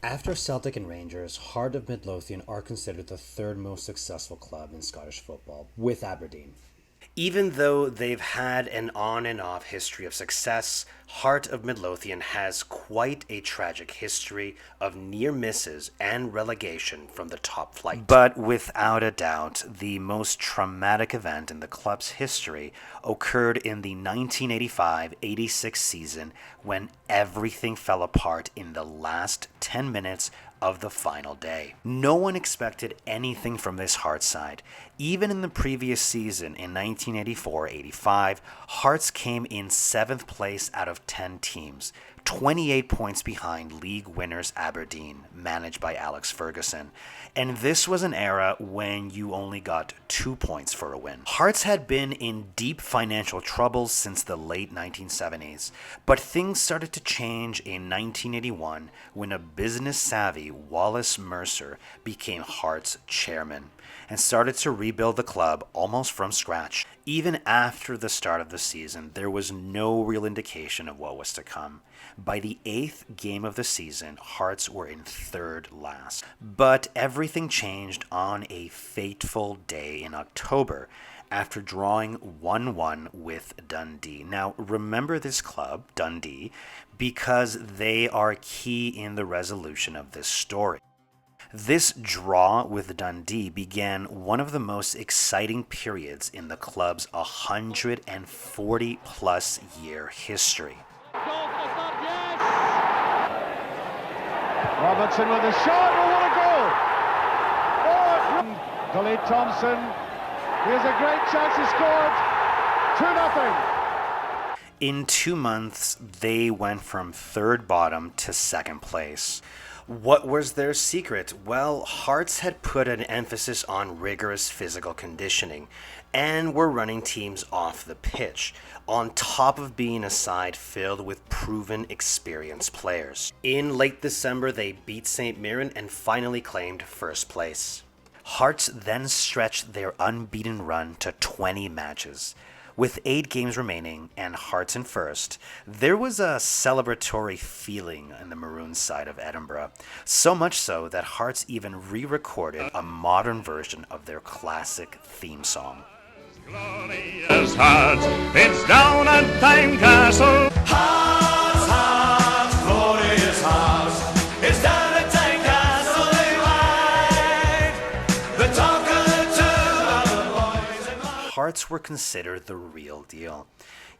After Celtic and Rangers, Heart of Midlothian are considered the third most successful club in Scottish football, with Aberdeen. Even though they've had an on and off history of success, Heart of Midlothian has quite a tragic history of near misses and relegation from the top flight. But without a doubt, the most traumatic event in the club's history occurred in the 1985-86 season when everything fell apart in the last 10 minutes of the final day. No one expected anything from this Hearts side. Even in the previous season in 1984-85, Hearts came in 7th place out of 10 teams, 28 points behind league winners Aberdeen, managed by Alex Ferguson. And this was an era when you only got 2 points for a win. Hearts had been in deep financial troubles since the late 1970s, but things started to change in 1981 when a business-savvy Wallace Mercer became Hearts chairman and started to rebuild the club almost from scratch. Even after the start of the season, there was no real indication of what was to come. By the 8th game of the season, Hearts were in 3rd last. But everything changed on a fateful day in October after drawing 1-1 with Dundee. Now, remember this club, Dundee, because they are key in the resolution of this story. This draw with Dundee began one of the most exciting periods in the club's 140-plus year history. Robertson with a shot, oh what a goal! Oh, Delete Thompson, here's a great chance, he scored, 2-0. In 2 months, they went from 3rd bottom to 2nd place. What was their secret? Well, Hearts had put an emphasis on rigorous physical conditioning and were running teams off the pitch, on top of being a side filled with proven, experienced players. In late December, they beat St. Mirren and finally claimed 1st place. Hearts then stretched their unbeaten run to 20 matches. With 8 games remaining and Hearts in 1st, there was a celebratory feeling in the Maroon side of Edinburgh. So much so that Hearts even re-recorded a modern version of their classic theme song. Glorious Hearts, it's down at Tynecastle. Hearts, Hearts, glorious Hearts, it's down at Tynecastle they ride. The talk of the town of the boys and Hearts were considered the real deal.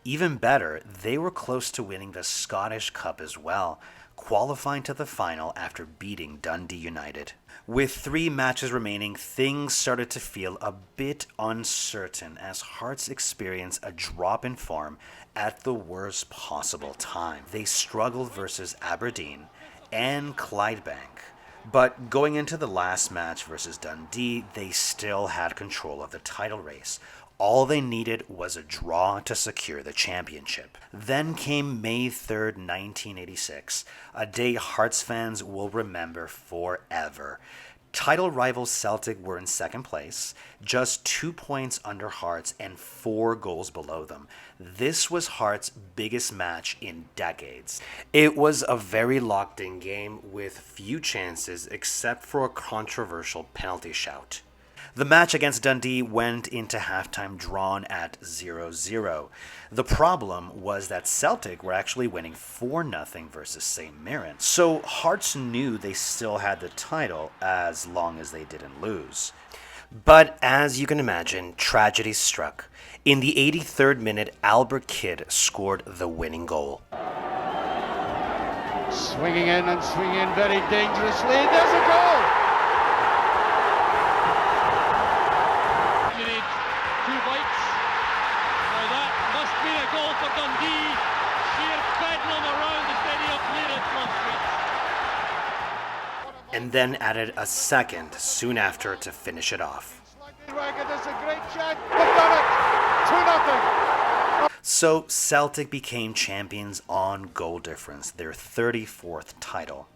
Even better, they were close to winning the Scottish Cup as well, qualifying to the final after beating Dundee United. With 3 matches remaining, things started to feel a bit uncertain as Hearts experienced a drop in form at the worst possible time. They struggled versus Aberdeen and Clydebank. But going into the last match versus Dundee, they still had control of the title race. All they needed was a draw to secure the championship. Then came May 3rd, 1986, a day Hearts fans will remember forever. Title rivals Celtic were in 2nd place, just 2 points under Hearts and 4 goals below them. This was Hearts' biggest match in decades. It was a very locked-in game with few chances except for a controversial penalty shout. The match against Dundee went into halftime drawn at 0-0. The problem was that Celtic were actually winning 4-0 versus St. Mirren. So Hearts knew they still had the title as long as they didn't lose. But as you can imagine, tragedy struck. In the 83rd minute, Albert Kidd scored the winning goal. Swinging in and swinging in very dangerously, there's a goal! And then added a second soon after to finish it off. So Celtic became champions on goal difference, their 34th title.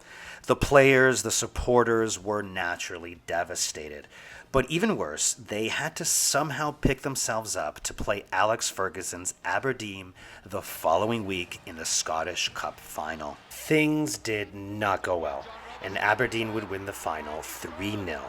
The players, the supporters were naturally devastated. But even worse, they had to somehow pick themselves up to play Alex Ferguson's Aberdeen the following week in the Scottish Cup final. Things did not go well. and Aberdeen would win the final 3-0.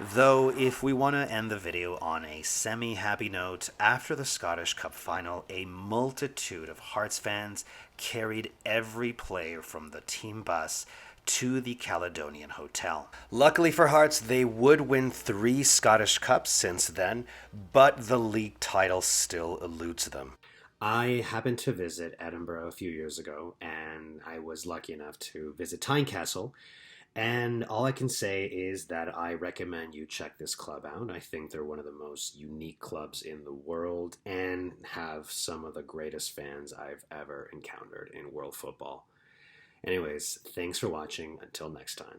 Though, if we want to end the video on a semi-happy note, after the Scottish Cup final, a multitude of Hearts fans carried every player from the team bus to the Caledonian Hotel. Luckily for Hearts, they would win 3 Scottish Cups since then, but the league title still eludes them. I happened to visit Edinburgh a few years ago, and I was lucky enough to visit Tynecastle. And all I can say is that I recommend you check this club out. I think they're one of the most unique clubs in the world and have some of the greatest fans I've ever encountered in world football. Anyways, thanks for watching. Until next time.